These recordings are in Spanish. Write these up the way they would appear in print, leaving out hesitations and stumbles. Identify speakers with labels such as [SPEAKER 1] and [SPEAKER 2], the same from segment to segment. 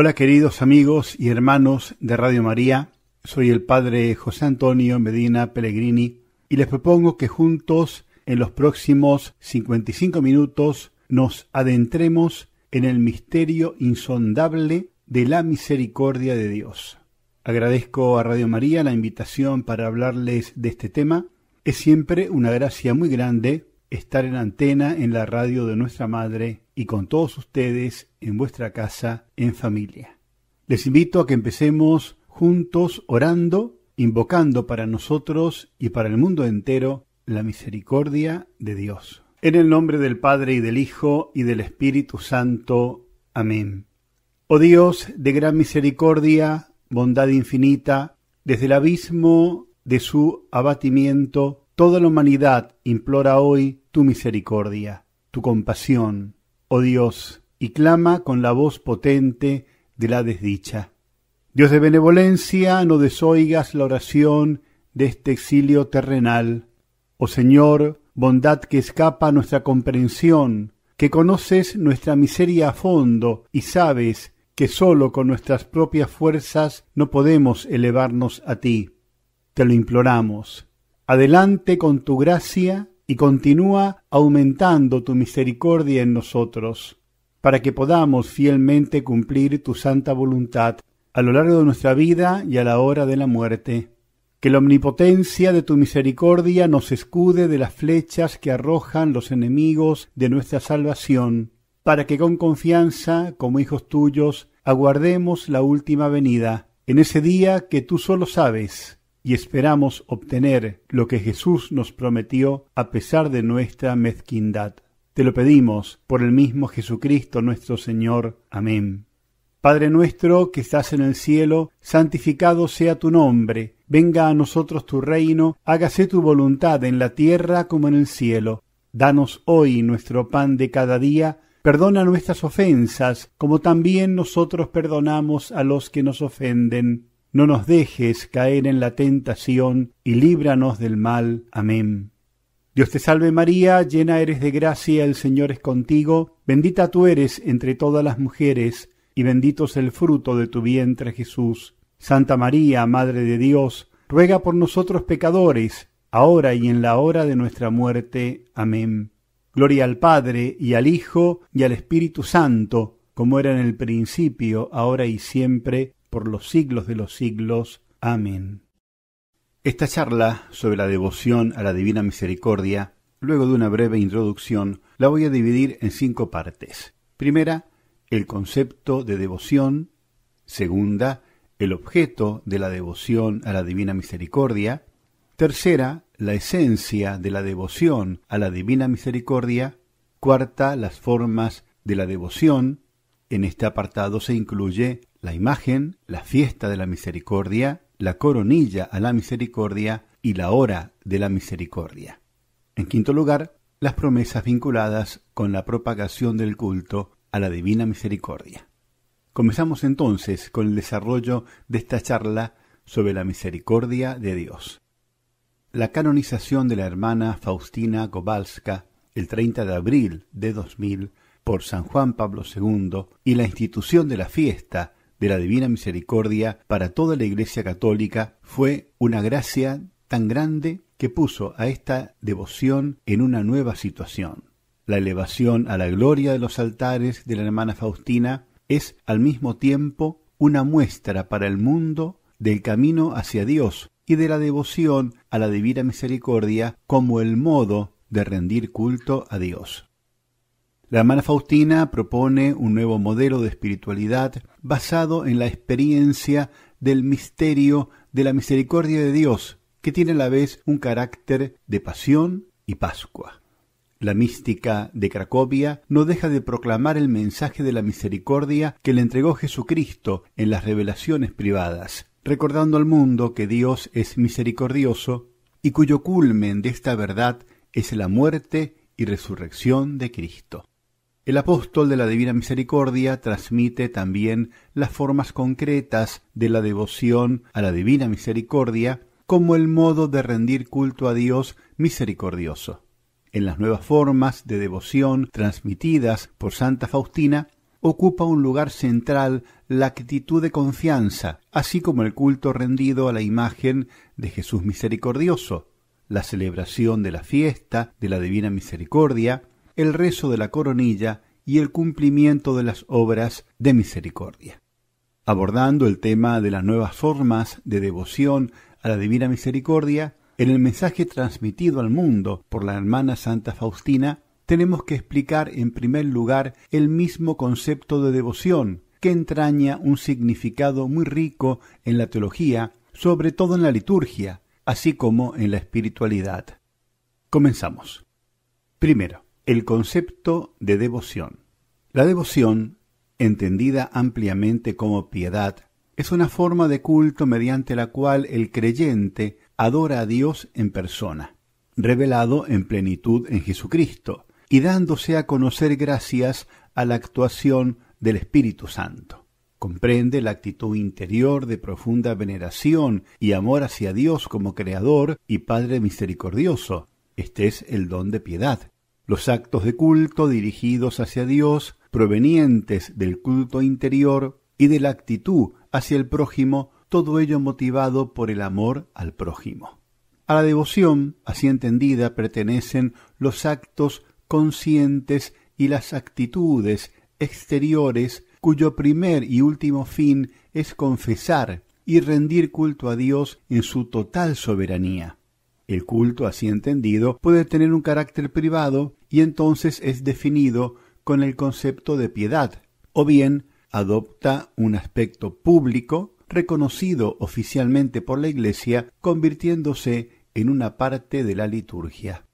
[SPEAKER 1] Hola queridos amigos y hermanos de Radio María, soy el Padre José Antonio Medina Pellegrini y les propongo que juntos en los próximos 55 minutos nos adentremos en el misterio insondable de la misericordia de Dios. Agradezco a Radio María la invitación para hablarles de este tema. Es siempre una gracia muy grande estar en antena en la radio de nuestra Madre y con todos ustedes en vuestra casa, en familia. Les invito a que empecemos juntos orando, invocando para nosotros y para el mundo entero la misericordia de Dios. En el nombre del Padre y del Hijo y del Espíritu Santo. Amén. Oh Dios de gran misericordia, bondad infinita, desde el abismo de su abatimiento, toda la humanidad implora hoy tu misericordia, tu compasión, oh Dios, y clama con la voz potente de la desdicha. Dios de benevolencia, no desoigas la oración de este exilio terrenal. Oh Señor, bondad que escapa a nuestra comprensión, que conoces nuestra miseria a fondo y sabes que sólo con nuestras propias fuerzas no podemos elevarnos a ti. Te lo imploramos. Adelante con tu gracia y continúa aumentando tu misericordia en nosotros, para que podamos fielmente cumplir tu santa voluntad a lo largo de nuestra vida y a la hora de la muerte. Que la omnipotencia de tu misericordia nos escude de las flechas que arrojan los enemigos de nuestra salvación, para que con confianza, como hijos tuyos, aguardemos la última venida, en ese día que tú solo sabes, y esperamos obtener lo que Jesús nos prometió a pesar de nuestra mezquindad. Te lo pedimos por el mismo Jesucristo nuestro Señor. Amén. Padre nuestro que estás en el cielo, santificado sea tu nombre. Venga a nosotros tu reino, hágase tu voluntad en la tierra como en el cielo. Danos hoy nuestro pan de cada día. Perdona nuestras ofensas, como también nosotros perdonamos a los que nos ofenden. No nos dejes caer en la tentación, y líbranos del mal. Amén. Dios te salve María, llena eres de gracia, el Señor es contigo. Bendita tú eres entre todas las mujeres, y bendito es el fruto de tu vientre Jesús. Santa María, Madre de Dios, ruega por nosotros pecadores, ahora y en la hora de nuestra muerte. Amén. Gloria al Padre, y al Hijo, y al Espíritu Santo, como era en el principio, ahora y siempre, por los siglos de los siglos. Amén. Esta charla sobre la devoción a la Divina Misericordia, luego de una breve introducción, la voy a dividir en 5 partes. Primera, el concepto de devoción. Segunda, el objeto de la devoción a la Divina Misericordia. Tercera, la esencia de la devoción a la Divina Misericordia. Cuarta, las formas de la devoción. En este apartado se incluye la imagen, la fiesta de la misericordia, la coronilla a la misericordia y la hora de la misericordia. En quinto lugar, las promesas vinculadas con la propagación del culto a la Divina Misericordia. Comenzamos entonces con el desarrollo de esta charla sobre la misericordia de Dios. La canonización de la hermana Faustina Kowalska el 30 de abril de 2000 por San Juan Pablo II y la institución de la fiesta de la Divina Misericordia para toda la Iglesia Católica fue una gracia tan grande que puso a esta devoción en una nueva situación. La elevación a la gloria de los altares de la hermana Faustina es al mismo tiempo una muestra para el mundo del camino hacia Dios y de la devoción a la Divina Misericordia como el modo de rendir culto a Dios. La hermana Faustina propone un nuevo modelo de espiritualidad basado en la experiencia del misterio de la misericordia de Dios, que tiene a la vez un carácter de pasión y Pascua. La mística de Cracovia no deja de proclamar el mensaje de la misericordia que le entregó Jesucristo en las revelaciones privadas, recordando al mundo que Dios es misericordioso y cuyo culmen de esta verdad es la muerte y resurrección de Cristo. El apóstol de la Divina Misericordia transmite también las formas concretas de la devoción a la Divina Misericordia como el modo de rendir culto a Dios misericordioso. En las nuevas formas de devoción transmitidas por Santa Faustina, ocupa un lugar central la actitud de confianza, así como el culto rendido a la imagen de Jesús misericordioso, la celebración de la fiesta de la Divina Misericordia, el rezo de la coronilla y el cumplimiento de las obras de misericordia. Abordando el tema de las nuevas formas de devoción a la Divina Misericordia, en el mensaje transmitido al mundo por la hermana Santa Faustina, tenemos que explicar en primer lugar el mismo concepto de devoción, que entraña un significado muy rico en la teología, sobre todo en la liturgia, así como en la espiritualidad. Comenzamos. Primero, el concepto de devoción. La devoción, entendida ampliamente como piedad, es una forma de culto mediante la cual el creyente adora a Dios en persona, revelado en plenitud en Jesucristo, y dándose a conocer gracias a la actuación del Espíritu Santo. Comprende la actitud interior de profunda veneración y amor hacia Dios como Creador y Padre misericordioso. Este es el don de piedad. Los actos de culto dirigidos hacia Dios, provenientes del culto interior y de la actitud hacia el prójimo, todo ello motivado por el amor al prójimo. A la devoción, así entendida, pertenecen los actos conscientes y las actitudes exteriores cuyo primer y último fin es confesar y rendir culto a Dios en su total soberanía. El culto, así entendido, puede tener un carácter privado y entonces es definido con el concepto de piedad, o bien adopta un aspecto público, reconocido oficialmente por la Iglesia, convirtiéndose en una parte de la liturgia.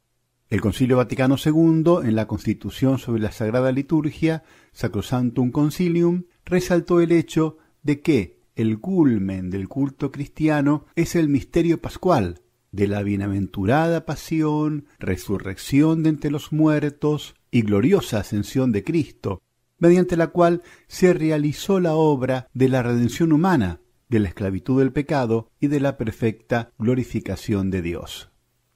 [SPEAKER 1] El Concilio Vaticano II, en la Constitución sobre la Sagrada Liturgia, Sacrosanctum Concilium, resaltó el hecho de que el culmen del culto cristiano es el misterio pascual, de la bienaventurada pasión, resurrección de entre los muertos y gloriosa ascensión de Cristo, mediante la cual se realizó la obra de la redención humana, de la esclavitud del pecado y de la perfecta glorificación de Dios.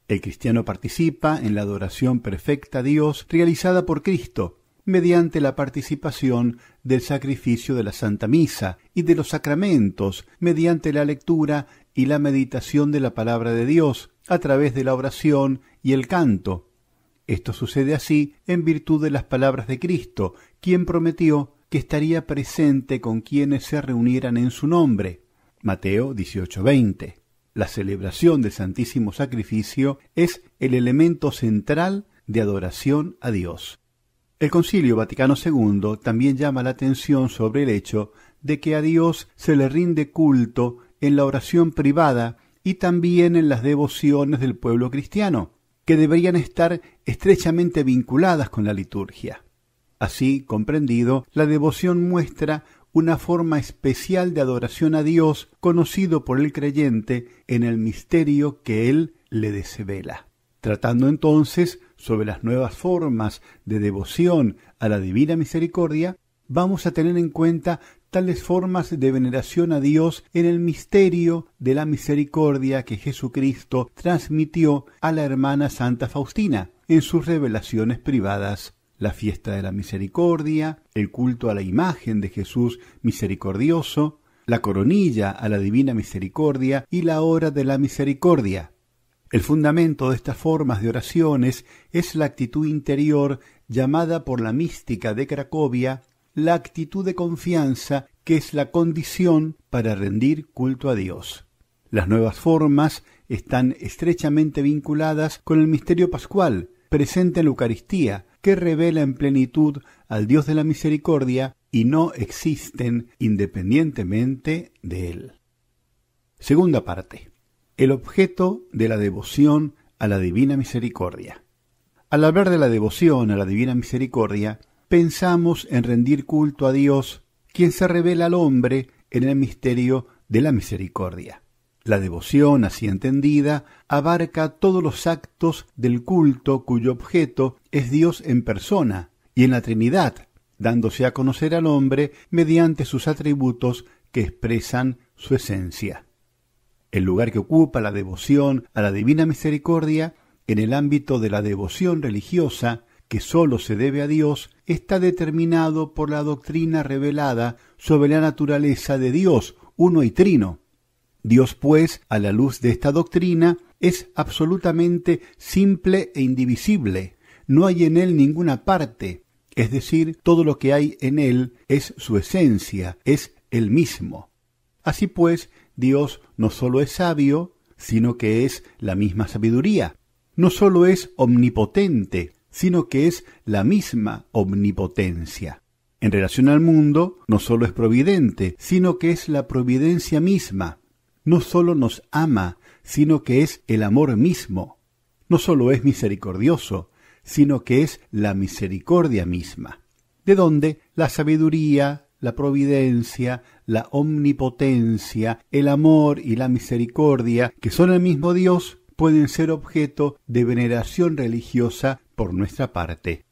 [SPEAKER 1] El cristiano participa en la adoración perfecta a Dios realizada por Cristo, mediante la participación del sacrificio de la Santa Misa y de los sacramentos, mediante la lectura y la meditación de la palabra de Dios, a través de la oración y el canto. Esto sucede así en virtud de las palabras de Cristo, quien prometió que estaría presente con quienes se reunieran en su nombre. Mateo 18:20. La celebración del Santísimo Sacrificio es el elemento central de adoración a Dios. El Concilio Vaticano II también llama la atención sobre el hecho de que a Dios se le rinde culto en la oración privada y también en las devociones del pueblo cristiano, que deberían estar estrechamente vinculadas con la liturgia. Así comprendido, la devoción muestra una forma especial de adoración a Dios conocido por el creyente en el misterio que Él le desvela. Tratando entonces sobre las nuevas formas de devoción a la Divina Misericordia, vamos a tener en cuenta tales formas de veneración a Dios en el misterio de la misericordia que Jesucristo transmitió a la hermana Santa Faustina en sus revelaciones privadas. La fiesta de la misericordia, el culto a la imagen de Jesús misericordioso, la coronilla a la Divina Misericordia y la hora de la misericordia. El fundamento de estas formas de oraciones es la actitud interior llamada por la mística de Cracovia la actitud de confianza, que es la condición para rendir culto a Dios. Las nuevas formas están estrechamente vinculadas con el misterio pascual, presente en la Eucaristía, que revela en plenitud al Dios de la misericordia y no existen independientemente de Él. Segunda parte. El objeto de la devoción a la Divina Misericordia. Al hablar de la devoción a la Divina Misericordia, pensamos en rendir culto a Dios, quien se revela al hombre en el misterio de la misericordia. La devoción, así entendida, abarca todos los actos del culto cuyo objeto es Dios en persona y en la Trinidad, dándose a conocer al hombre mediante sus atributos que expresan su esencia. El lugar que ocupa la devoción a la Divina Misericordia en el ámbito de la devoción religiosa que sólo se debe a Dios, está determinado por la doctrina revelada sobre la naturaleza de Dios, uno y trino. Dios, pues, a la luz de esta doctrina, es absolutamente simple e indivisible. No hay en él ninguna parte, es decir, todo lo que hay en él es su esencia, es él mismo. Así pues, Dios no solo es sabio, sino que es la misma sabiduría. No solo es omnipotente, sino que es la misma omnipotencia. En relación al mundo, no solo es providente, sino que es la providencia misma. No solo nos ama, sino que es el amor mismo. No solo es misericordioso, sino que es la misericordia misma. De donde la sabiduría, la providencia, la omnipotencia, el amor y la misericordia, que son el mismo Dios, pueden ser objeto de veneración religiosa por nuestra parte.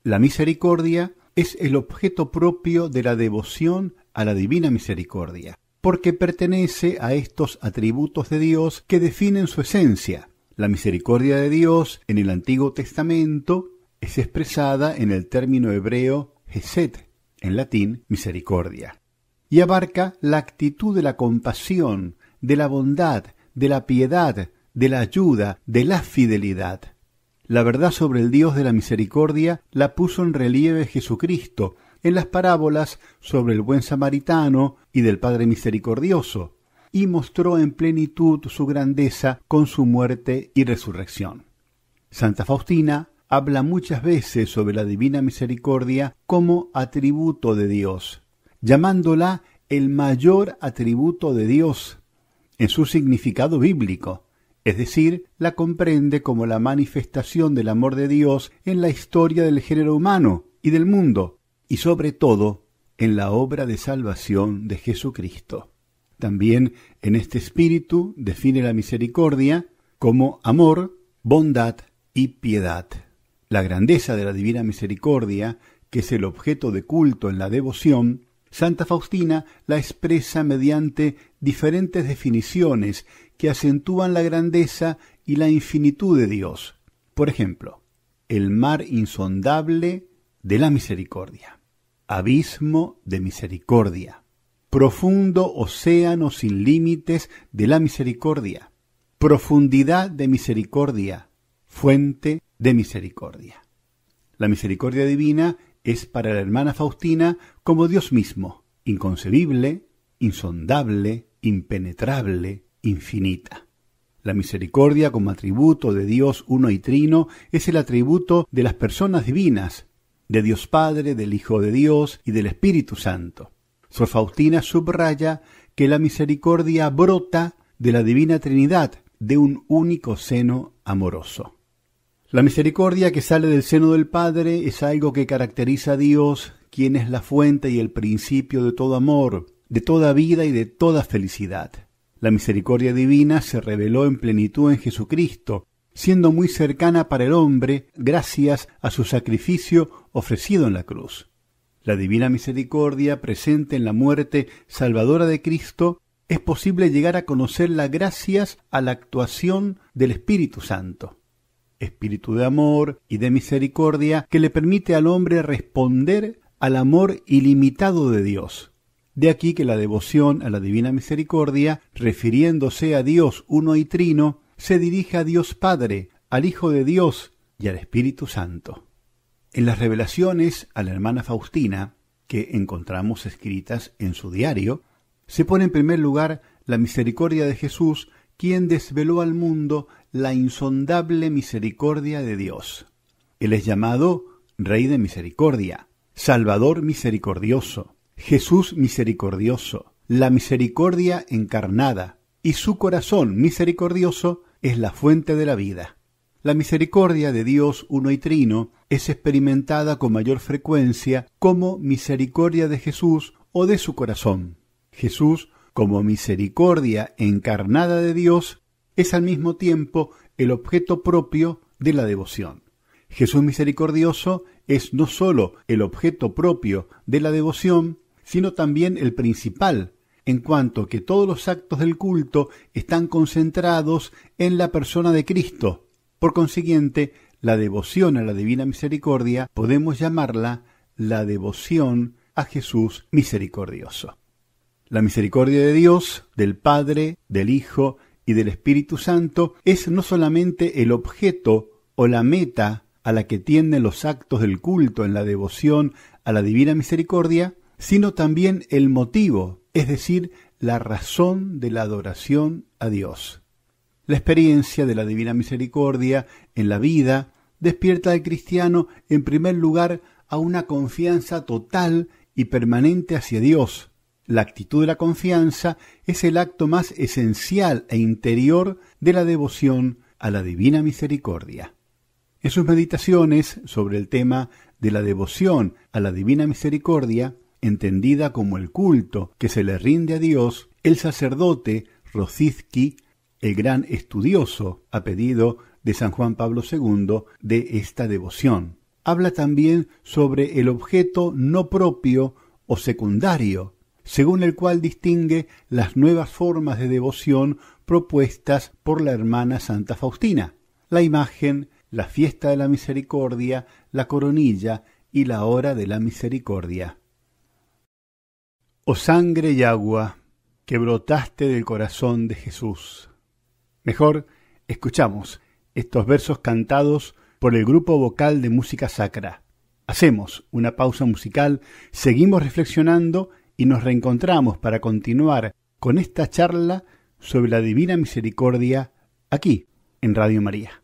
[SPEAKER 1] La misericordia es el objeto propio de la devoción a la divina misericordia, porque pertenece a estos atributos de Dios que definen su esencia. La misericordia de Dios en el Antiguo Testamento es expresada en el término hebreo hesed, en latín misericordia, y abarca la actitud de la compasión, de la bondad, de la piedad, de la ayuda, de la fidelidad. La verdad sobre el Dios de la misericordia la puso en relieve Jesucristo en las parábolas sobre el buen samaritano y del Padre misericordioso, y mostró en plenitud su grandeza con su muerte y resurrección. Santa Faustina habla muchas veces sobre la divina misericordia como atributo de Dios, llamándola el mayor atributo de Dios en su significado bíblico, es decir, la comprende como la manifestación del amor de Dios en la historia del género humano y del mundo, y sobre todo en la obra de salvación de Jesucristo. También en este espíritu define la misericordia como amor, bondad y piedad. La grandeza de la divina misericordia, que es el objeto de culto en la devoción, Santa Faustina la expresa mediante diferentes definiciones que acentúan la grandeza y la infinitud de Dios. Por ejemplo, el mar insondable de la misericordia, abismo de misericordia, profundo océano sin límites de la misericordia, profundidad de misericordia, fuente de misericordia. La misericordia divina es para la hermana Faustina como Dios mismo, inconcebible, insondable, impenetrable, infinita. La misericordia como atributo de Dios uno y trino es el atributo de las personas divinas, de Dios Padre, del Hijo de Dios y del Espíritu Santo. Sor Faustina subraya que la misericordia brota de la Divina Trinidad, de un único seno amoroso. La misericordia que sale del seno del Padre es algo que caracteriza a Dios, quien es la fuente y el principio de todo amor, de toda vida y de toda felicidad. La misericordia divina se reveló en plenitud en Jesucristo, siendo muy cercana para el hombre gracias a su sacrificio ofrecido en la cruz. La divina misericordia presente en la muerte salvadora de Cristo es posible llegar a conocerla gracias a la actuación del Espíritu Santo. Espíritu de amor y de misericordia que le permite al hombre responder al amor ilimitado de Dios. De aquí que la devoción a la divina misericordia, refiriéndose a Dios uno y trino, se dirige a Dios Padre, al Hijo de Dios y al Espíritu Santo. En las revelaciones a la hermana Faustina, que encontramos escritas en su diario, se pone en primer lugar la misericordia de Jesús, quien desveló al mundo la insondable misericordia de Dios. Él es llamado Rey de Misericordia, Salvador misericordioso, Jesús misericordioso, la misericordia encarnada, y su corazón misericordioso es la fuente de la vida. La misericordia de Dios uno y trino es experimentada con mayor frecuencia como misericordia de Jesús o de su corazón. Jesús, como misericordia encarnada de Dios, es al mismo tiempo el objeto propio de la devoción. Jesús misericordioso es no sólo el objeto propio de la devoción, sino también el principal, en cuanto que todos los actos del culto están concentrados en la persona de Cristo, Por consiguiente, la devoción a la Divina Misericordia podemos llamarla la devoción a Jesús misericordioso. La misericordia de Dios, del Padre, del Hijo y del Espíritu Santo es no solamente el objeto o la meta a la que tienden los actos del culto en la devoción a la Divina Misericordia, sino también el motivo, es decir, la razón de la adoración a Dios. La experiencia de la Divina Misericordia en la vida despierta al cristiano en primer lugar a una confianza total y permanente hacia Dios. La actitud de la confianza es el acto más esencial e interior de la devoción a la Divina Misericordia. En sus meditaciones sobre el tema de la devoción a la Divina Misericordia, entendida como el culto que se le rinde a Dios, el sacerdote Rositzky, el gran estudioso a pedido de San Juan Pablo II de esta devoción, habla también sobre el objeto no propio o secundario, según el cual distingue las nuevas formas de devoción propuestas por la hermana Santa Faustina: la imagen, la fiesta de la misericordia, la coronilla y la hora de la misericordia. Oh sangre y agua que brotaste del corazón de Jesús. Mejor, escuchamos estos versos cantados por el grupo vocal de música sacra. Hacemos una pausa musical, seguimos reflexionando y nos reencontramos para continuar con esta charla sobre la Divina Misericordia aquí en Radio María.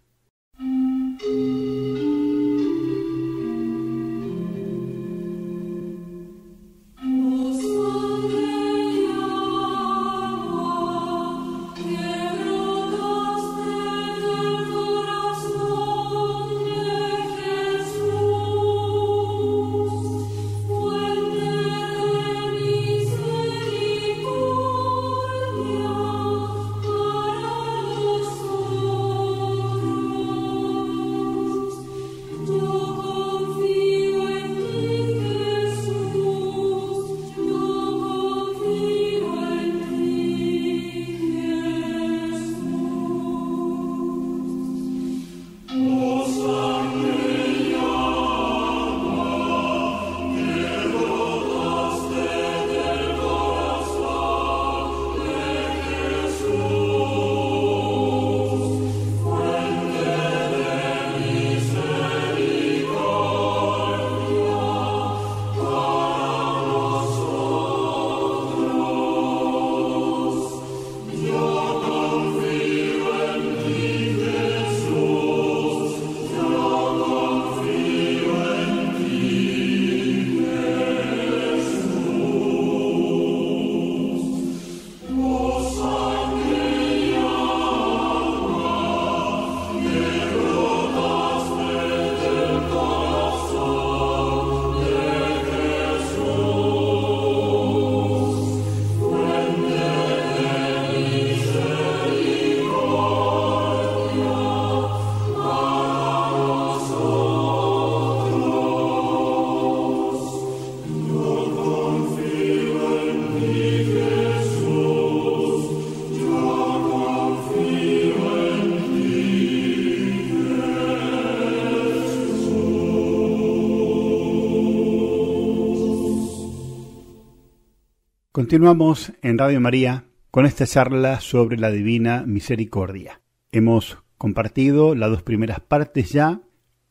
[SPEAKER 1] Continuamos en Radio María con esta charla sobre la Divina Misericordia. Hemos compartido las dos primeras partes ya.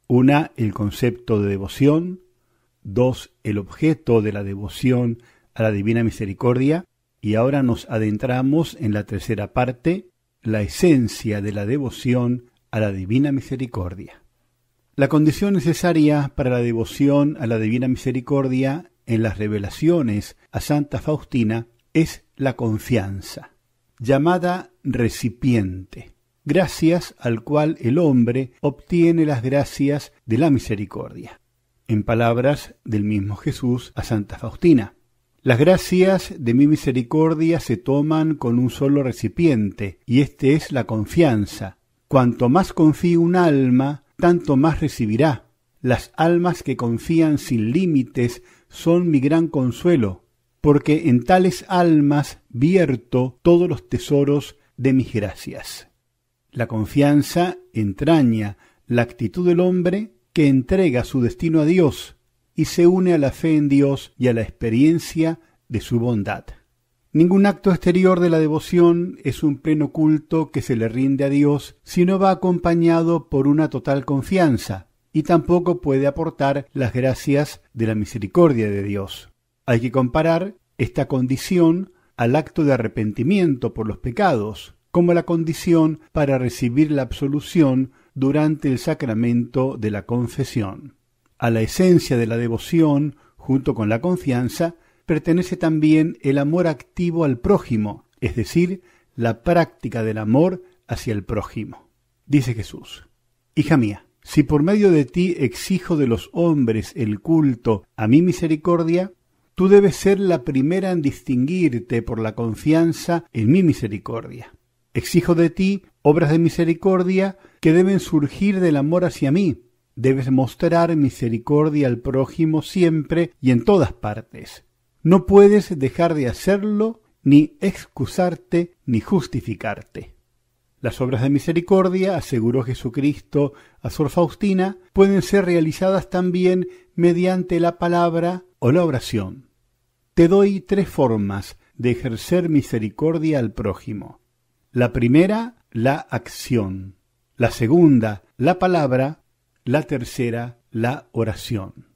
[SPEAKER 1] Una, el concepto de devoción. Dos, el objeto de la devoción a la Divina Misericordia. Y ahora nos adentramos en la tercera parte, la esencia de la devoción a la Divina Misericordia. La condición necesaria para la devoción a la Divina Misericordia en las revelaciones a Santa Faustina es la confianza, llamada recipiente, gracias al cual el hombre obtiene las gracias de la misericordia. En palabras del mismo Jesús a Santa Faustina: las gracias de mi misericordia se toman con un solo recipiente, y este es la confianza. Cuanto más confíe un alma, tanto más recibirá. Las almas que confían sin límites son mi gran consuelo, porque en tales almas vierto todos los tesoros de mis gracias. La confianza entraña la actitud del hombre que entrega su destino a Dios y se une a la fe en Dios y a la experiencia de su bondad. Ningún acto exterior de la devoción es un pleno culto que se le rinde a Dios si no va acompañado por una total confianza, y tampoco puede aportar las gracias de la misericordia de Dios. Hay que comparar esta condición al acto de arrepentimiento por los pecados, como la condición para recibir la absolución durante el sacramento de la confesión. A la esencia de la devoción, junto con la confianza, pertenece también el amor activo al prójimo, es decir, la práctica del amor hacia el prójimo. Dice Jesús: Hija mía, si por medio de ti exijo de los hombres el culto a mi misericordia, tú debes ser la primera en distinguirte por la confianza en mi misericordia. Exijo de ti obras de misericordia que deben surgir del amor hacia mí. Debes mostrar misericordia al prójimo siempre y en todas partes. No puedes dejar de hacerlo, ni excusarte, ni justificarte. Las obras de misericordia, aseguró Jesucristo a Sor Faustina, pueden ser realizadas también mediante la palabra o la oración. Te doy 3 formas de ejercer misericordia al prójimo. La primera, la acción. La segunda, la palabra. La tercera, la oración.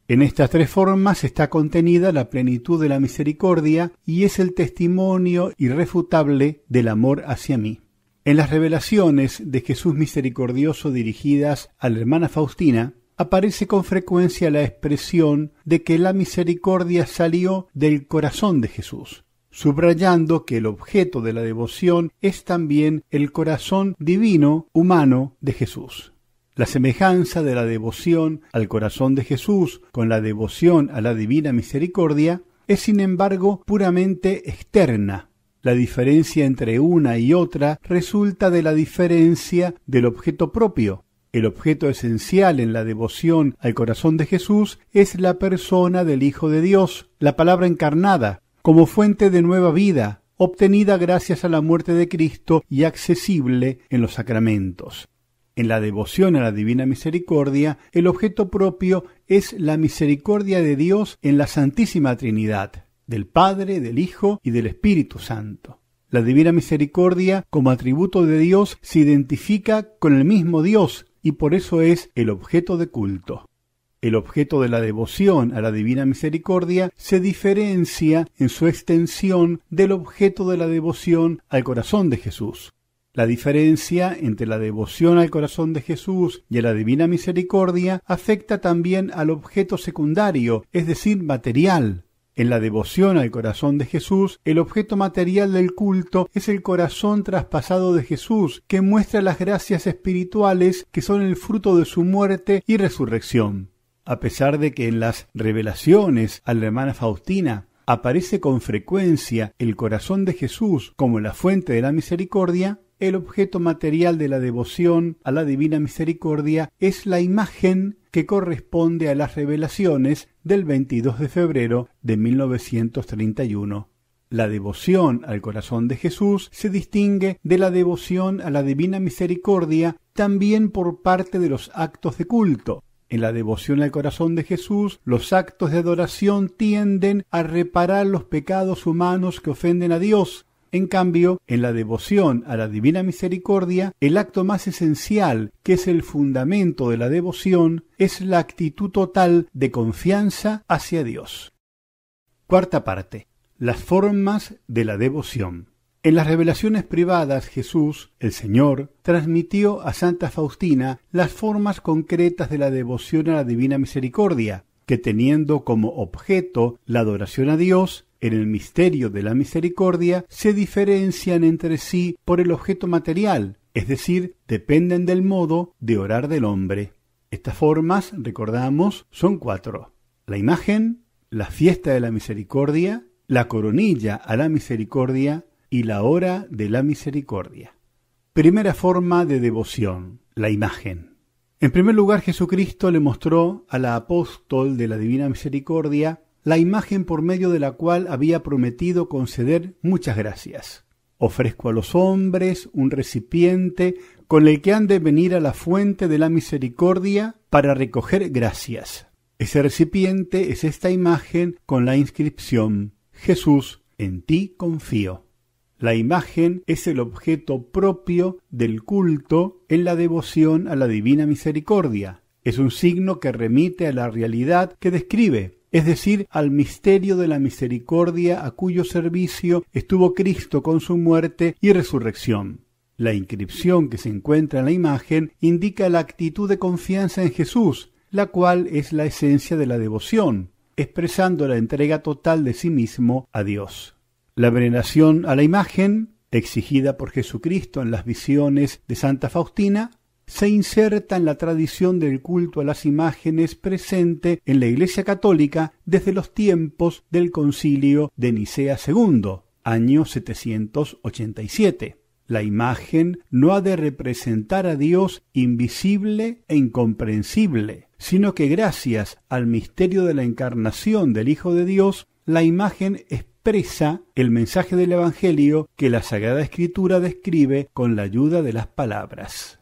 [SPEAKER 1] En estas 3 formas está contenida la plenitud de la misericordia y es el testimonio irrefutable del amor hacia mí. En las revelaciones de Jesús misericordioso dirigidas a la hermana Faustina, aparece con frecuencia la expresión de que la misericordia salió del corazón de Jesús, subrayando que el objeto de la devoción es también el corazón divino humano de Jesús. La semejanza de la devoción al corazón de Jesús con la devoción a la divina misericordia es, sin embargo, puramente externa. La diferencia entre una y otra resulta de la diferencia del objeto propio. El objeto esencial en la devoción al corazón de Jesús es la persona del Hijo de Dios, la palabra encarnada, como fuente de nueva vida, obtenida gracias a la muerte de Cristo y accesible en los sacramentos. En la devoción a la divina misericordia, el objeto propio es la misericordia de Dios en la Santísima Trinidad, del Padre, del Hijo y del Espíritu Santo. La divina misericordia, como atributo de Dios, se identifica con el mismo Dios y por eso es el objeto de culto. El objeto de la devoción a la divina misericordia se diferencia en su extensión del objeto de la devoción al corazón de Jesús. La diferencia entre la devoción al corazón de Jesús y a la divina misericordia afecta también al objeto secundario, es decir, material. En la devoción al corazón de Jesús, el objeto material del culto es el corazón traspasado de Jesús, que muestra las gracias espirituales que son el fruto de su muerte y resurrección. A pesar de que en las revelaciones a la hermana Faustina aparece con frecuencia el corazón de Jesús como la fuente de la misericordia, el objeto material de la devoción a la divina misericordia es la imagen que corresponde a las revelaciones del 22 de febrero de 1931. La devoción al corazón de Jesús se distingue de la devoción a la divina misericordia también por parte de los actos de culto. En la devoción al corazón de Jesús, los actos de adoración tienden a reparar los pecados humanos que ofenden a Dios. En cambio, en la devoción a la divina misericordia, el acto más esencial, que es el fundamento de la devoción, es la actitud total de confianza hacia Dios. Cuarta parte. Las formas de la devoción. En las revelaciones privadas, Jesús, el Señor, transmitió a Santa Faustina las formas concretas de la devoción a la divina misericordia, que teniendo como objeto la adoración a Dios, en el misterio de la misericordia se diferencian entre sí por el objeto material, es decir, dependen del modo de orar del hombre. Estas formas, recordamos, son 4. La imagen, la fiesta de la misericordia, la coronilla a la misericordia y la hora de la misericordia. Primera forma de devoción, la imagen. En primer lugar, Jesucristo le mostró a la apóstol de la divina misericordia la imagen por medio de la cual había prometido conceder muchas gracias. Ofrezco a los hombres un recipiente con el que han de venir a la fuente de la misericordia para recoger gracias. Ese recipiente es esta imagen con la inscripción: Jesús, en ti confío. La imagen es el objeto propio del culto en la devoción a la divina misericordia. Es un signo que remite a la realidad que describe, es decir, al misterio de la misericordia a cuyo servicio estuvo Cristo con su muerte y resurrección. La inscripción que se encuentra en la imagen indica la actitud de confianza en Jesús, la cual es la esencia de la devoción, expresando la entrega total de sí mismo a Dios. La veneración a la imagen, exigida por Jesucristo en las visiones de Santa Faustina, se inserta en la tradición del culto a las imágenes presente en la Iglesia Católica desde los tiempos del Concilio de Nicea II, año 787. La imagen no ha de representar a Dios invisible e incomprensible, sino que gracias al misterio de la encarnación del Hijo de Dios, la imagen expresa el mensaje del Evangelio que la Sagrada Escritura describe con la ayuda de las palabras.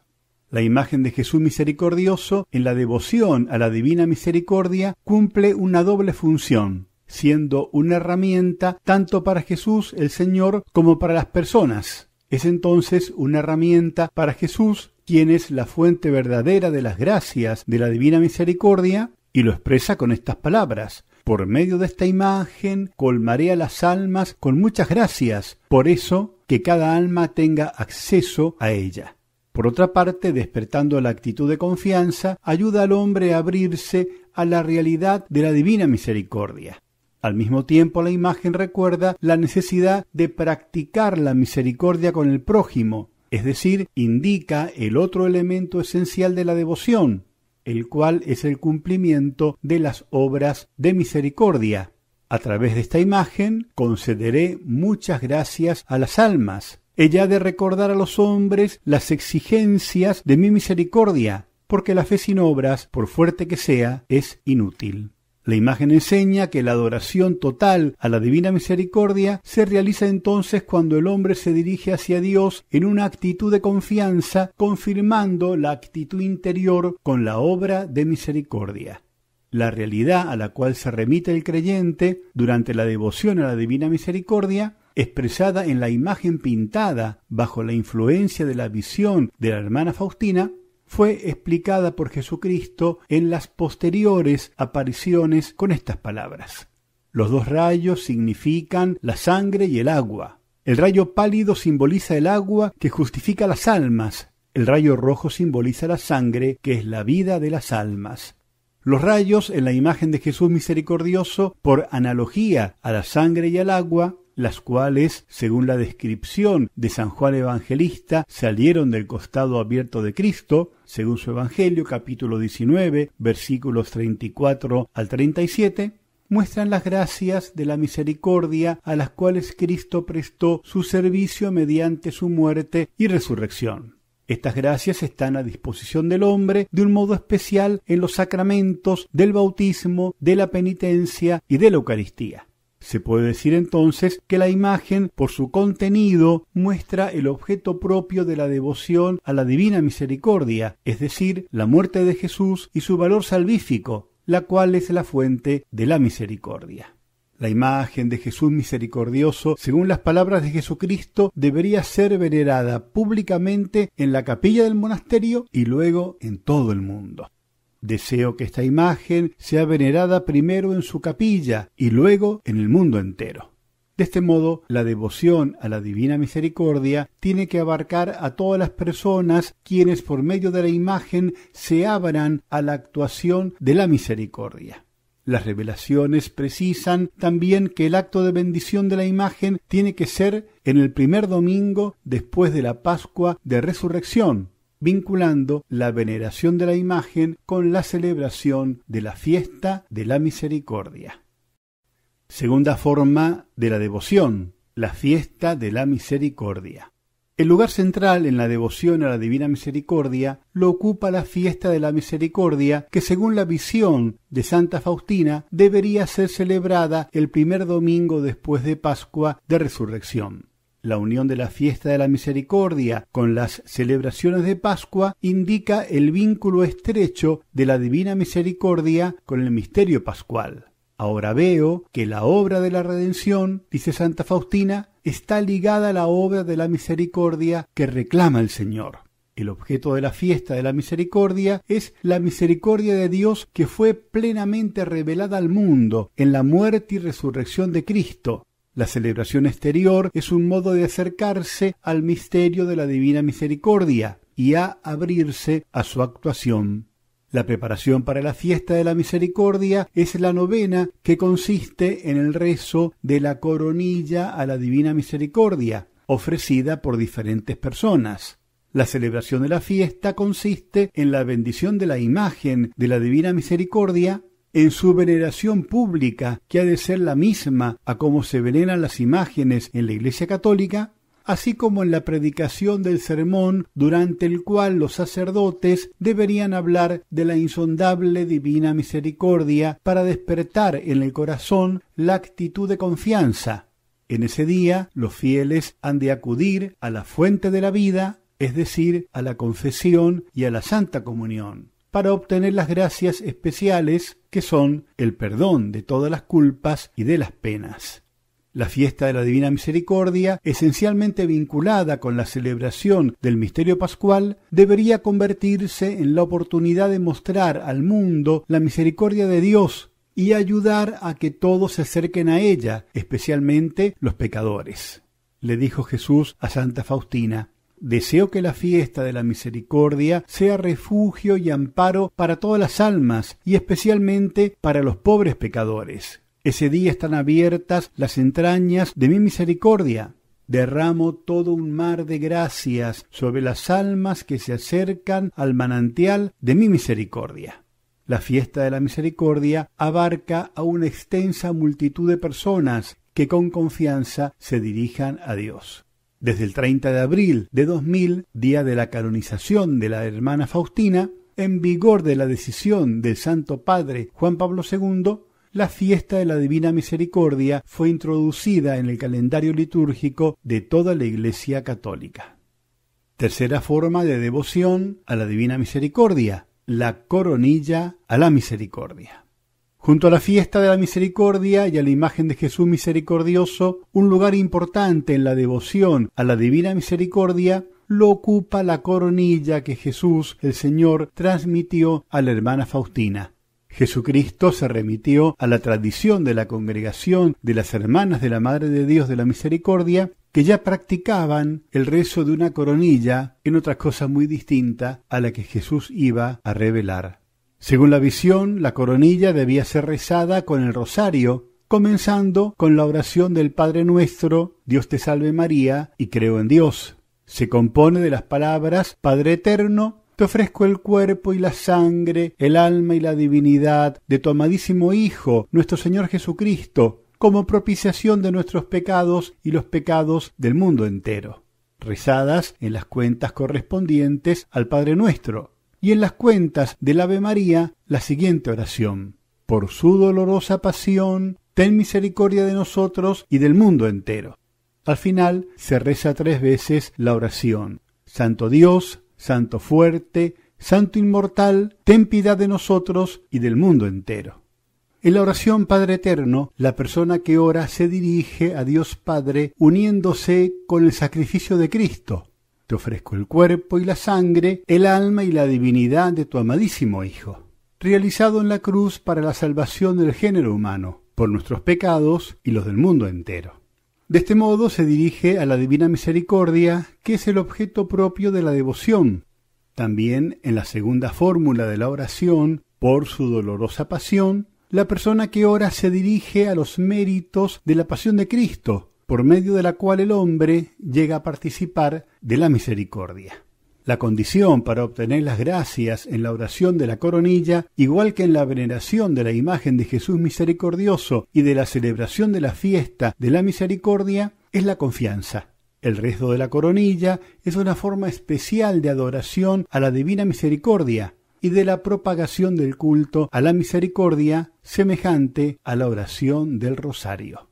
[SPEAKER 1] La imagen de Jesús misericordioso en la devoción a la divina misericordia cumple una doble función, siendo una herramienta tanto para Jesús el Señor como para las personas. Es entonces una herramienta para Jesús, quien es la fuente verdadera de las gracias de la divina misericordia, y lo expresa con estas palabras: por medio de esta imagen colmaré a las almas con muchas gracias, por eso que cada alma tenga acceso a ella. Por otra parte, despertando la actitud de confianza, ayuda al hombre a abrirse a la realidad de la divina misericordia. Al mismo tiempo, la imagen recuerda la necesidad de practicar la misericordia con el prójimo, es decir, indica el otro elemento esencial de la devoción, el cual es el cumplimiento de las obras de misericordia. A través de esta imagen concederé muchas gracias a las almas. Ella ha de recordar a los hombres las exigencias de mi misericordia, porque la fe sin obras, por fuerte que sea, es inútil. La imagen enseña que la adoración total a la divina misericordia se realiza entonces cuando el hombre se dirige hacia Dios en una actitud de confianza, confirmando la actitud interior con la obra de misericordia. La realidad a la cual se remite el creyente durante la devoción a la divina misericordia, expresada en la imagen pintada bajo la influencia de la visión de la hermana Faustina, fue explicada por Jesucristo en las posteriores apariciones con estas palabras: los dos rayos significan la sangre y el agua. El rayo pálido simboliza el agua que justifica las almas. El rayo rojo simboliza la sangre, que es la vida de las almas. Los rayos en la imagen de Jesús misericordioso, por analogía a la sangre y al agua, las cuales, según la descripción de San Juan Evangelista, salieron del costado abierto de Cristo, según su Evangelio, capítulo 19, versículos 34 al 37, muestran las gracias de la misericordia a las cuales Cristo prestó su servicio mediante su muerte y resurrección. Estas gracias están a disposición del hombre de un modo especial en los sacramentos del bautismo, de la penitencia y de la Eucaristía. Se puede decir entonces que la imagen, por su contenido, muestra el objeto propio de la devoción a la divina misericordia, es decir, la muerte de Jesús y su valor salvífico, la cual es la fuente de la misericordia. La imagen de Jesús misericordioso, según las palabras de Jesucristo, debería ser venerada públicamente en la capilla del monasterio y luego en todo el mundo. Deseo que esta imagen sea venerada primero en su capilla y luego en el mundo entero. De este modo, la devoción a la divina misericordia tiene que abarcar a todas las personas quienes por medio de la imagen se abran a la actuación de la misericordia. Las revelaciones precisan también que el acto de bendición de la imagen tiene que ser en el primer domingo después de la Pascua de Resurrección, vinculando la veneración de la imagen con la celebración de la fiesta de la misericordia. Segunda forma de la devoción, la fiesta de la misericordia. El lugar central en la devoción a la divina misericordia lo ocupa la fiesta de la misericordia, que según la visión de Santa Faustina debería ser celebrada el primer domingo después de Pascua de Resurrección. La unión de la fiesta de la misericordia con las celebraciones de Pascua indica el vínculo estrecho de la divina misericordia con el misterio pascual. Ahora veo que la obra de la redención, dice Santa Faustina, está ligada a la obra de la misericordia que reclama el Señor. El objeto de la fiesta de la misericordia es la misericordia de Dios que fue plenamente revelada al mundo en la muerte y resurrección de Cristo. La celebración exterior es un modo de acercarse al misterio de la divina misericordia y a abrirse a su actuación. La preparación para la fiesta de la misericordia es la novena que consiste en el rezo de la coronilla a la divina misericordia, ofrecida por diferentes personas. La celebración de la fiesta consiste en la bendición de la imagen de la divina misericordia, en su veneración pública, que ha de ser la misma a cómo se veneran las imágenes en la Iglesia Católica, así como en la predicación del sermón, durante el cual los sacerdotes deberían hablar de la insondable divina misericordia para despertar en el corazón la actitud de confianza. En ese día, los fieles han de acudir a la fuente de la vida, es decir, a la confesión y a la Santa Comunión, para obtener las gracias especiales que son el perdón de todas las culpas y de las penas. La fiesta de la Divina Misericordia, esencialmente vinculada con la celebración del misterio pascual, debería convertirse en la oportunidad de mostrar al mundo la misericordia de Dios y ayudar a que todos se acerquen a ella, especialmente los pecadores. Le dijo Jesús a Santa Faustina: «Deseo que la fiesta de la misericordia sea refugio y amparo para todas las almas y especialmente para los pobres pecadores. Ese día están abiertas las entrañas de mi misericordia. Derramo todo un mar de gracias sobre las almas que se acercan al manantial de mi misericordia». La fiesta de la misericordia abarca a una extensa multitud de personas que con confianza se dirijan a Dios. Desde el 30 de abril de 2000, día de la canonización de la hermana Faustina, en vigor de la decisión del Santo Padre Juan Pablo II, la fiesta de la Divina Misericordia fue introducida en el calendario litúrgico de toda la Iglesia Católica. Tercera forma de devoción a la Divina Misericordia: la coronilla a la misericordia. Junto a la fiesta de la misericordia y a la imagen de Jesús misericordioso, un lugar importante en la devoción a la divina misericordia lo ocupa la coronilla que Jesús, el Señor, transmitió a la hermana Faustina. Jesucristo se remitió a la tradición de la congregación de las hermanas de la Madre de Dios de la Misericordia, que ya practicaban el rezo de una coronilla en otra cosa muy distinta a la que Jesús iba a revelar. Según la visión, la coronilla debía ser rezada con el rosario, comenzando con la oración del Padre Nuestro, Dios te salve María, y creo en Dios. Se compone de las palabras: Padre eterno, te ofrezco el cuerpo y la sangre, el alma y la divinidad de tu amadísimo Hijo, nuestro Señor Jesucristo, como propiciación de nuestros pecados y los pecados del mundo entero. Rezadas en las cuentas correspondientes al Padre Nuestro. Y en las cuentas del Ave María, la siguiente oración: por su dolorosa pasión, ten misericordia de nosotros y del mundo entero. Al final se reza 3 veces la oración: Santo Dios, Santo fuerte, Santo inmortal, ten piedad de nosotros y del mundo entero. En la oración Padre Eterno, la persona que ora se dirige a Dios Padre uniéndose con el sacrificio de Cristo. Te ofrezco el cuerpo y la sangre, el alma y la divinidad de tu amadísimo Hijo, realizado en la cruz para la salvación del género humano, por nuestros pecados y los del mundo entero. De este modo se dirige a la Divina Misericordia, que es el objeto propio de la devoción. También en la segunda fórmula de la oración, por su dolorosa pasión, la persona que ora se dirige a los méritos de la pasión de Cristo, por medio de la cual el hombre llega a participar de la misericordia. La condición para obtener las gracias en la oración de la coronilla, igual que en la veneración de la imagen de Jesús misericordioso y de la celebración de la fiesta de la misericordia, es la confianza. El rezo de la coronilla es una forma especial de adoración a la divina misericordia y de la propagación del culto a la misericordia, semejante a la oración del rosario.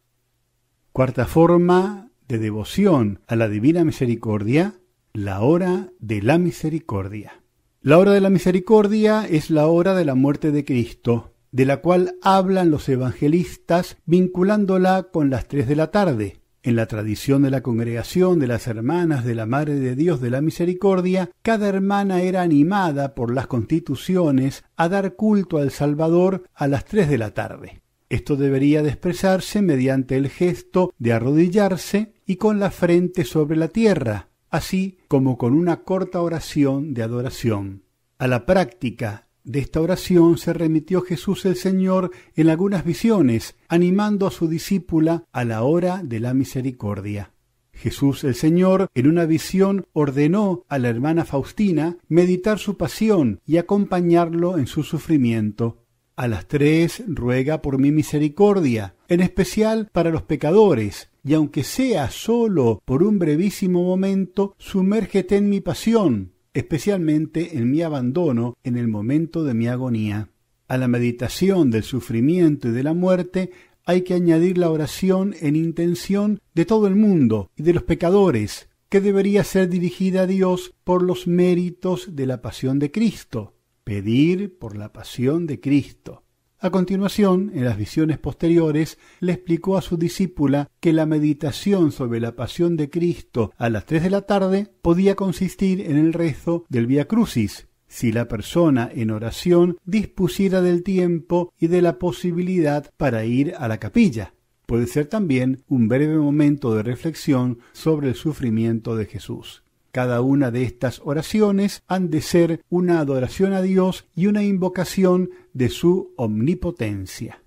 [SPEAKER 1] Cuarta forma de devoción a la Divina Misericordia, la hora de la misericordia. La hora de la misericordia es la hora de la muerte de Cristo, de la cual hablan los evangelistas vinculándola con las 3 de la tarde. En la tradición de la congregación de las hermanas de la Madre de Dios de la Misericordia, cada hermana era animada por las constituciones a dar culto al Salvador a las 3 de la tarde. Esto debería de expresarse mediante el gesto de arrodillarse y con la frente sobre la tierra, así como con una corta oración de adoración. A la práctica de esta oración se remitió Jesús el Señor en algunas visiones, animando a su discípula a la hora de la misericordia. Jesús el Señor en una visión ordenó a la hermana Faustina meditar su pasión y acompañarlo en su sufrimiento. A las 3 ruega por mi misericordia, en especial para los pecadores, y aunque sea solo por un brevísimo momento, sumérgete en mi pasión, especialmente en mi abandono en el momento de mi agonía. A la meditación del sufrimiento y de la muerte hay que añadir la oración en intención de todo el mundo y de los pecadores, que debería ser dirigida a Dios por los méritos de la pasión de Cristo. Pedir por la pasión de Cristo. A continuación, en las visiones posteriores, le explicó a su discípula que la meditación sobre la pasión de Cristo a las 3 de la tarde podía consistir en el rezo del Vía Crucis, si la persona en oración dispusiera del tiempo y de la posibilidad para ir a la capilla. Puede ser también un breve momento de reflexión sobre el sufrimiento de Jesús. Cada una de estas oraciones han de ser una adoración a Dios y una invocación de su omnipotencia.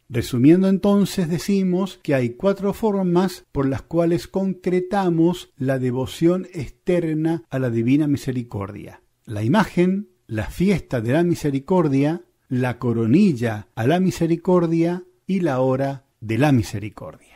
[SPEAKER 1] Resumiendo entonces, decimos que hay 4 formas por las cuales concretamos la devoción externa a la Divina Misericordia: la imagen, la fiesta de la misericordia, la coronilla a la misericordia y la hora de la misericordia.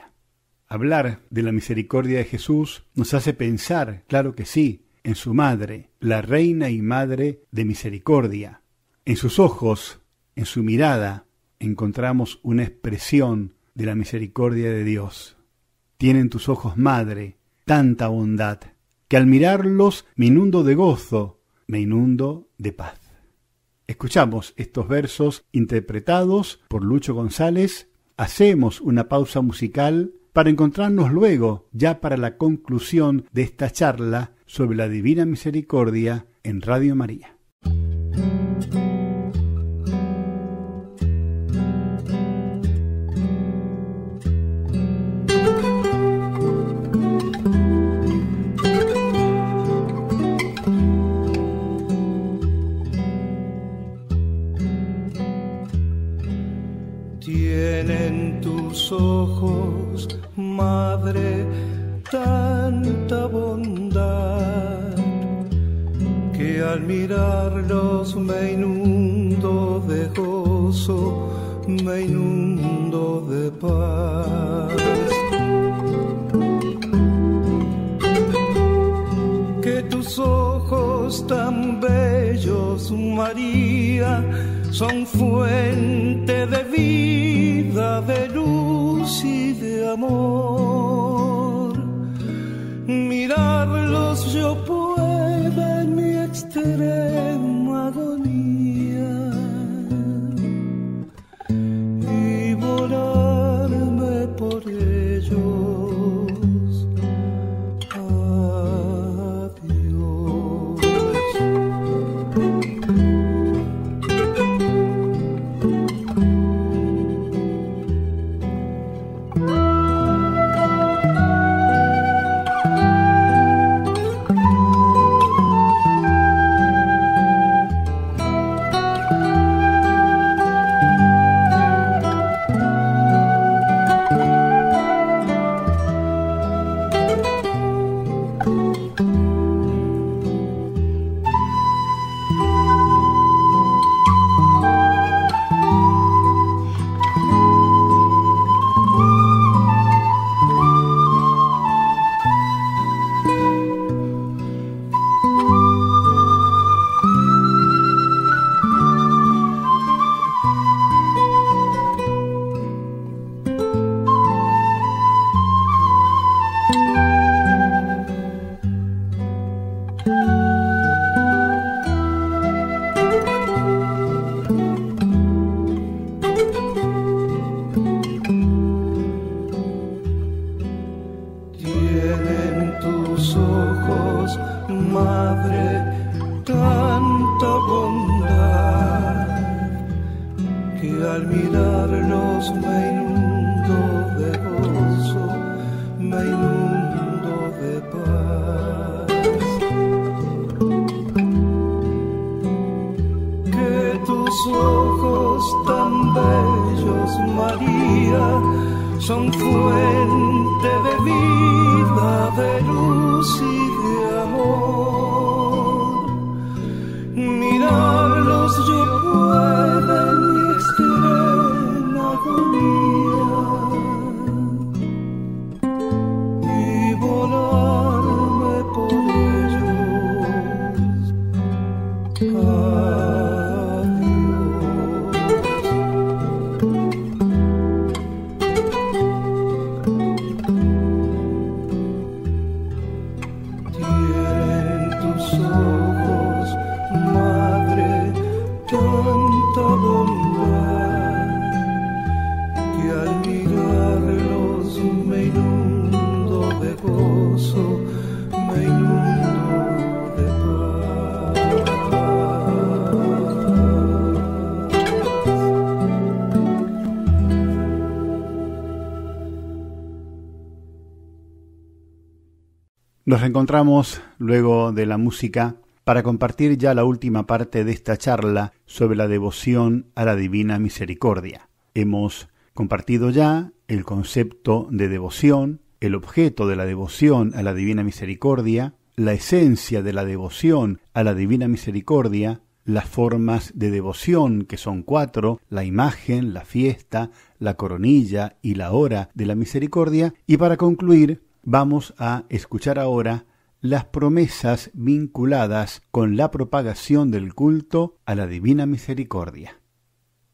[SPEAKER 1] Hablar de la misericordia de Jesús nos hace pensar, claro que sí, en su madre, la reina y madre de misericordia. En sus ojos, en su mirada, encontramos una expresión de la misericordia de Dios. Tienen tus ojos, madre, tanta bondad, que al mirarlos me inundo de gozo, me inundo de paz. Escuchamos estos versos interpretados por Lucho González. Hacemos una pausa musical para encontrarnos luego, ya para la conclusión de esta charla sobre la Divina Misericordia en Radio María.
[SPEAKER 2] Tienen tus ojos, madre, tanta bondad, que al mirarlos me inundo de gozo, me inundo de paz. Que tus ojos tan bellos, María, son fuente de vida, de luz y de amor. Mirarlos yo puedo en mi extrema agonía y volarme por ellos. al mirarlos me inundo de gozo, me inundo de paz. Que tus ojos tan bellos, María, son fuente de vida, de luz y de amor. Mirarlos yo puedo en mi extrema agonía y volarme por ellos.
[SPEAKER 1] Nos reencontramos luego de la música para compartir ya la última parte de esta charla sobre la devoción a la Divina Misericordia. Hemos compartido ya el concepto de devoción, el objeto de la devoción a la Divina Misericordia, la esencia de la devoción a la Divina Misericordia, las formas de devoción, que son 4, la imagen, la fiesta, la coronilla y la hora de la misericordia, y para concluir, vamos a escuchar ahora las promesas vinculadas con la propagación del culto a la Divina Misericordia.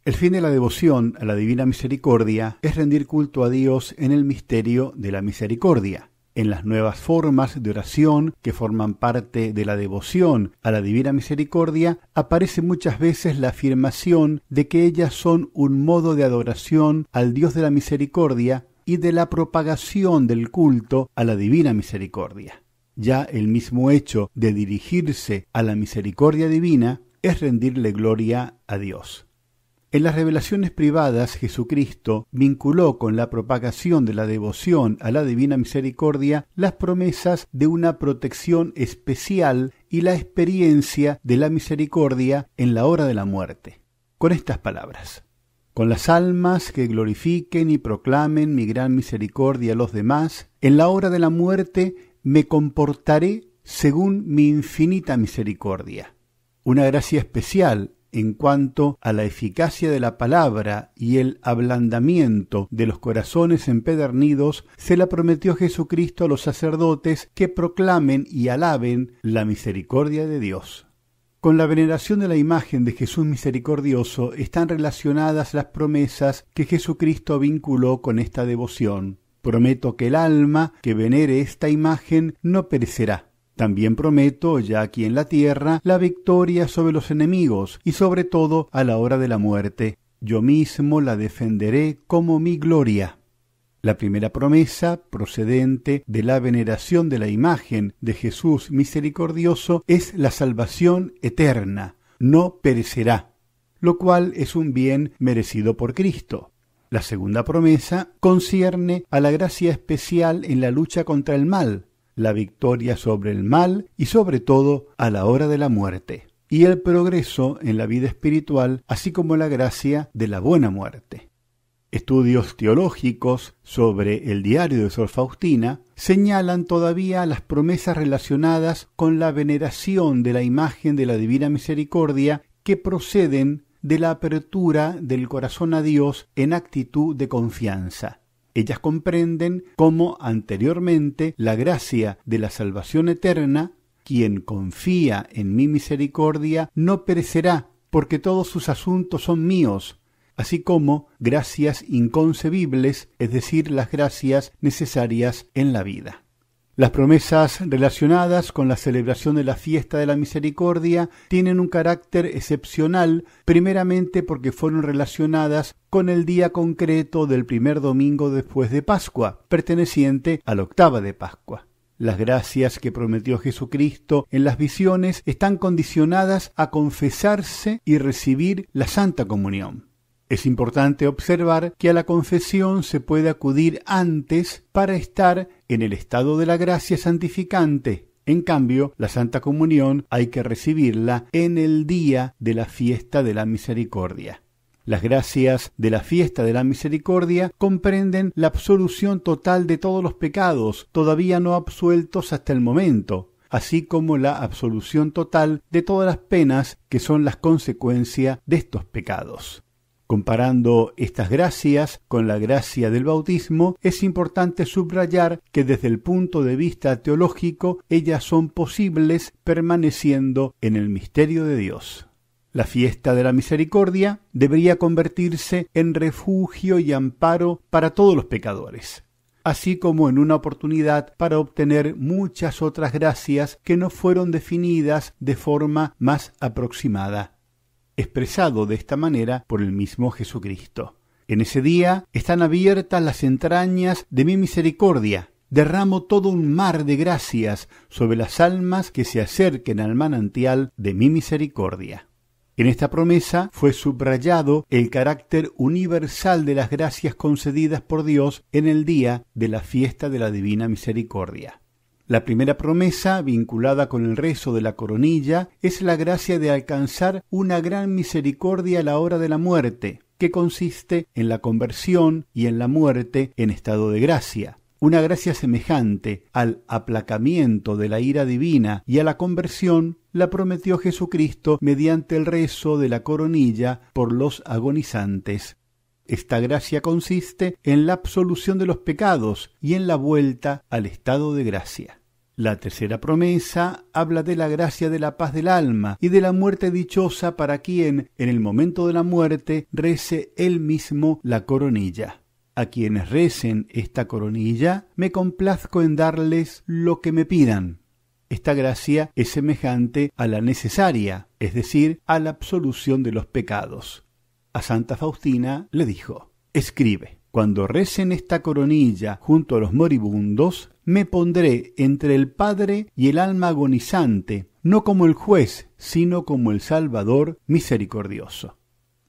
[SPEAKER 1] El fin de la devoción a la Divina Misericordia es rendir culto a Dios en el misterio de la misericordia. En las nuevas formas de oración que forman parte de la devoción a la Divina Misericordia, aparece muchas veces la afirmación de que ellas son un modo de adoración al Dios de la Misericordia y de la propagación del culto a la Divina Misericordia. Ya el mismo hecho de dirigirse a la misericordia divina es rendirle gloria a Dios. En las revelaciones privadas, Jesucristo vinculó con la propagación de la devoción a la Divina Misericordia las promesas de una protección especial y la experiencia de la misericordia en la hora de la muerte. Con estas palabras: con las almas que glorifiquen y proclamen mi gran misericordia a los demás, en la hora de la muerte me comportaré según mi infinita misericordia. Una gracia especial en cuanto a la eficacia de la palabra y el ablandamiento de los corazones empedernidos se la prometió Jesucristo a los sacerdotes que proclamen y alaben la misericordia de Dios. Con la veneración de la imagen de Jesús misericordioso están relacionadas las promesas que Jesucristo vinculó con esta devoción. Prometo que el alma que venere esta imagen no perecerá. También prometo, ya aquí en la tierra, la victoria sobre los enemigos y sobre todo a la hora de la muerte. Yo mismo la defenderé como mi gloria. La primera promesa, procedente de la veneración de la imagen de Jesús misericordioso, es la salvación eterna, no perecerá, lo cual es un bien merecido por Cristo. La segunda promesa concierne a la gracia especial en la lucha contra el mal, la victoria sobre el mal y sobre todo a la hora de la muerte, y el progreso en la vida espiritual, así como la gracia de la buena muerte. Estudios teológicos sobre el diario de Sor Faustina señalan todavía las promesas relacionadas con la veneración de la imagen de la Divina Misericordia que proceden de la apertura del corazón a Dios en actitud de confianza. Ellas comprenden cómo anteriormente la gracia de la salvación eterna, quien confía en mi misericordia, no perecerá, porque todos sus asuntos son míos, así como gracias inconcebibles, es decir, las gracias necesarias en la vida. Las promesas relacionadas con la celebración de la fiesta de la misericordia tienen un carácter excepcional, primeramente porque fueron relacionadas con el día concreto del primer domingo después de Pascua, perteneciente a la octava de Pascua. Las gracias que prometió Jesucristo en las visiones están condicionadas a confesarse y recibir la Santa Comunión. Es importante observar que a la confesión se puede acudir antes para estar en el estado de la gracia santificante. En cambio, la Santa Comunión hay que recibirla en el día de la fiesta de la misericordia. Las gracias de la fiesta de la misericordia comprenden la absolución total de todos los pecados todavía no absueltos hasta el momento, así como la absolución total de todas las penas que son las consecuencias de estos pecados. Comparando estas gracias con la gracia del bautismo, es importante subrayar que desde el punto de vista teológico ellas son posibles permaneciendo en el misterio de Dios. La fiesta de la misericordia debería convertirse en refugio y amparo para todos los pecadores, así como en una oportunidad para obtener muchas otras gracias que no fueron definidas de forma más aproximada, expresado de esta manera por el mismo Jesucristo. En ese día están abiertas las entrañas de mi misericordia. Derramo todo un mar de gracias sobre las almas que se acerquen al manantial de mi misericordia. En esta promesa fue subrayado el carácter universal de las gracias concedidas por Dios en el día de la fiesta de la Divina Misericordia. La primera promesa, vinculada con el rezo de la coronilla, es la gracia de alcanzar una gran misericordia a la hora de la muerte, que consiste en la conversión y en la muerte en estado de gracia. Una gracia semejante al aplacamiento de la ira divina y a la conversión la prometió Jesucristo mediante el rezo de la coronilla por los agonizantes. Esta gracia consiste en la absolución de los pecados y en la vuelta al estado de gracia. La tercera promesa habla de la gracia de la paz del alma y de la muerte dichosa para quien, en el momento de la muerte, rece él mismo la coronilla. A quienes recen esta coronilla, me complazco en darles lo que me pidan. Esta gracia es semejante a la necesaria, es decir, a la absolución de los pecados. A Santa Faustina le dijo: escribe, cuando recen esta coronilla junto a los moribundos, me pondré entre el Padre y el alma agonizante, no como el juez, sino como el Salvador misericordioso.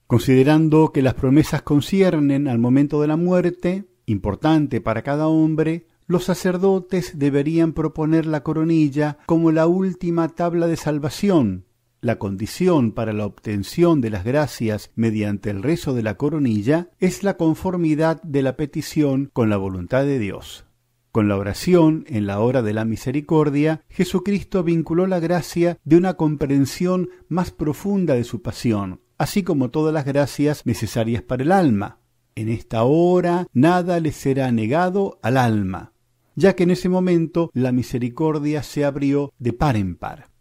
[SPEAKER 1] Considerando que las promesas conciernen al momento de la muerte, importante para cada hombre, los sacerdotes deberían proponer la coronilla como la última tabla de salvación. La condición para la obtención de las gracias mediante el rezo de la coronilla es la conformidad de la petición con la voluntad de Dios. Con la oración en la hora de la misericordia, Jesucristo vinculó la gracia de una comprensión más profunda de su pasión, así como todas las gracias necesarias para el alma. En esta hora nada le será negado al alma, ya que en ese momento la misericordia se abrió de par en par.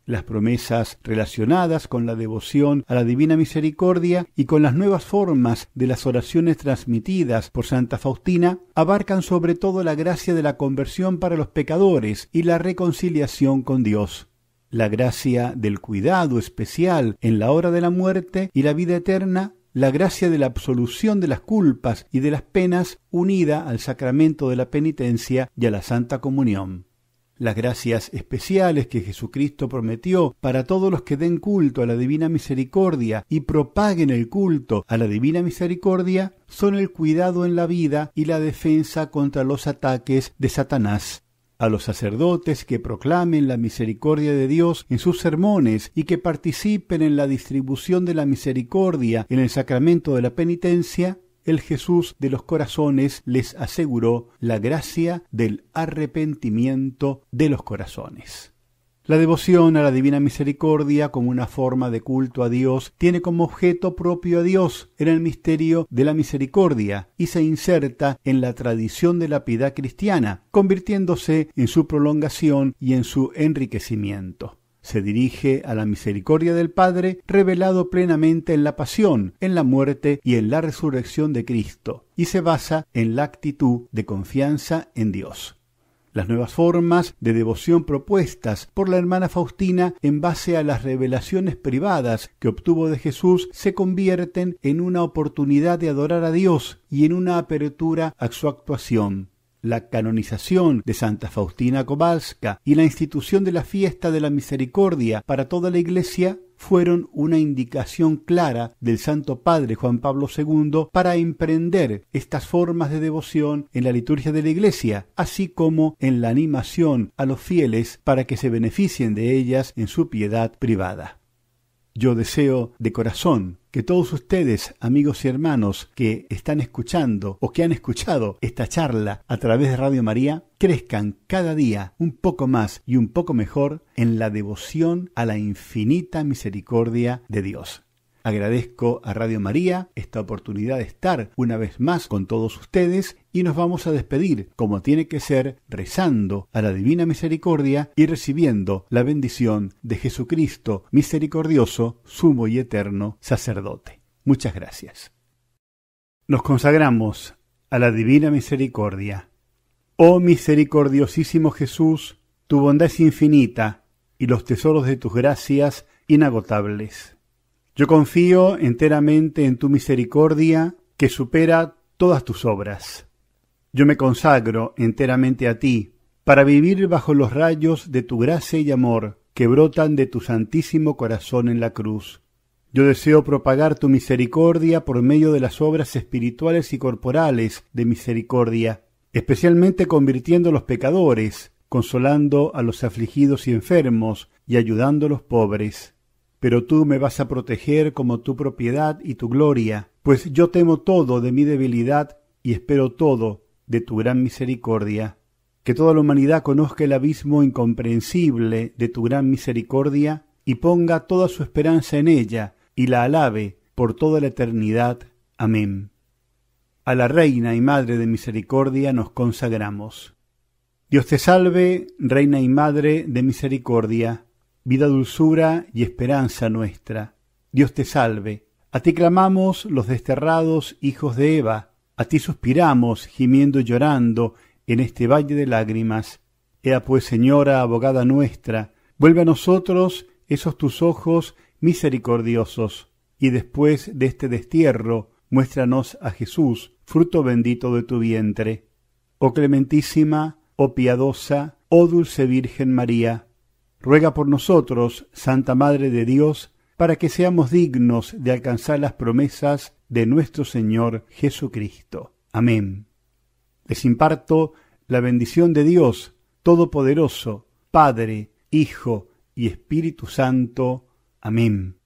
[SPEAKER 1] Las promesas relacionadas con la devoción a la Divina Misericordia y con las nuevas formas de las oraciones transmitidas por Santa Faustina abarcan sobre todo la gracia de la conversión para los pecadores y la reconciliación con Dios, la gracia del cuidado especial en la hora de la muerte y la vida eterna, la gracia de la absolución de las culpas y de las penas unida al sacramento de la penitencia y a la Santa Comunión. Las gracias especiales que Jesucristo prometió para todos los que den culto a la Divina Misericordia y propaguen el culto a la Divina Misericordia son el cuidado en la vida y la defensa contra los ataques de Satanás. A los sacerdotes que proclamen la misericordia de Dios en sus sermones y que participen en la distribución de la misericordia en el sacramento de la penitencia, el Jesús de los corazones les aseguró la gracia del arrepentimiento de los corazones. La devoción a la Divina Misericordia como una forma de culto a Dios tiene como objeto propio a Dios en el misterio de la misericordia y se inserta en la tradición de la piedad cristiana, convirtiéndose en su prolongación y en su enriquecimiento. Se dirige a la misericordia del Padre revelado plenamente en la pasión, en la muerte y en la resurrección de Cristo, y se basa en la actitud de confianza en Dios. Las nuevas formas de devoción propuestas por la hermana Faustina en base a las revelaciones privadas que obtuvo de Jesús se convierten en una oportunidad de adorar a Dios y en una apertura a su actuación. la canonización de Santa Faustina Kowalska y la institución de la fiesta de la misericordia para toda la Iglesia fueron una indicación clara del Santo Padre Juan Pablo II para emprender estas formas de devoción en la liturgia de la Iglesia, así como en la animación a los fieles para que se beneficien de ellas en su piedad privada. Yo deseo de corazón que todos ustedes, amigos y hermanos, que están escuchando o que han escuchado esta charla a través de Radio María, crezcan cada día un poco más y un poco mejor en la devoción a la infinita misericordia de Dios. Agradezco a Radio María esta oportunidad de estar una vez más con todos ustedes y nos vamos a despedir, como tiene que ser, rezando a la Divina Misericordia y recibiendo la bendición de Jesucristo misericordioso, sumo y eterno sacerdote. Muchas gracias. Nos consagramos a la Divina Misericordia. Oh misericordiosísimo Jesús, tu bondad es infinita y los tesoros de tus gracias inagotables. Yo confío enteramente en tu misericordia que supera todas tus obras. Yo me consagro enteramente a ti para vivir bajo los rayos de tu gracia y amor que brotan de tu santísimo corazón en la cruz. Yo deseo propagar tu misericordia por medio de las obras espirituales y corporales de misericordia, especialmente convirtiendo a los pecadores, consolando a los afligidos y enfermos y ayudando a los pobres. Pero tú me vas a proteger como tu propiedad y tu gloria, pues yo temo todo de mi debilidad y espero todo de tu gran misericordia. Que toda la humanidad conozca el abismo incomprensible de tu gran misericordia y ponga toda su esperanza en ella y la alabe por toda la eternidad. Amén. A la Reina y Madre de Misericordia nos consagramos. Dios te salve, Reina y Madre de Misericordia, vida, dulzura y esperanza nuestra. Dios te salve. A ti clamamos los desterrados hijos de Eva. A ti suspiramos, gimiendo y llorando, en este valle de lágrimas. Ea pues, Señora, abogada nuestra, vuelve a nosotros esos tus ojos misericordiosos, y después de este destierro, muéstranos a Jesús, fruto bendito de tu vientre. Oh clementísima, oh piadosa, oh dulce Virgen María, ruega por nosotros, Santa Madre de Dios, para que seamos dignos de alcanzar las promesas de nuestro Señor Jesucristo. Amén. Les imparto la bendición de Dios Todopoderoso, Padre, Hijo y Espíritu Santo. Amén.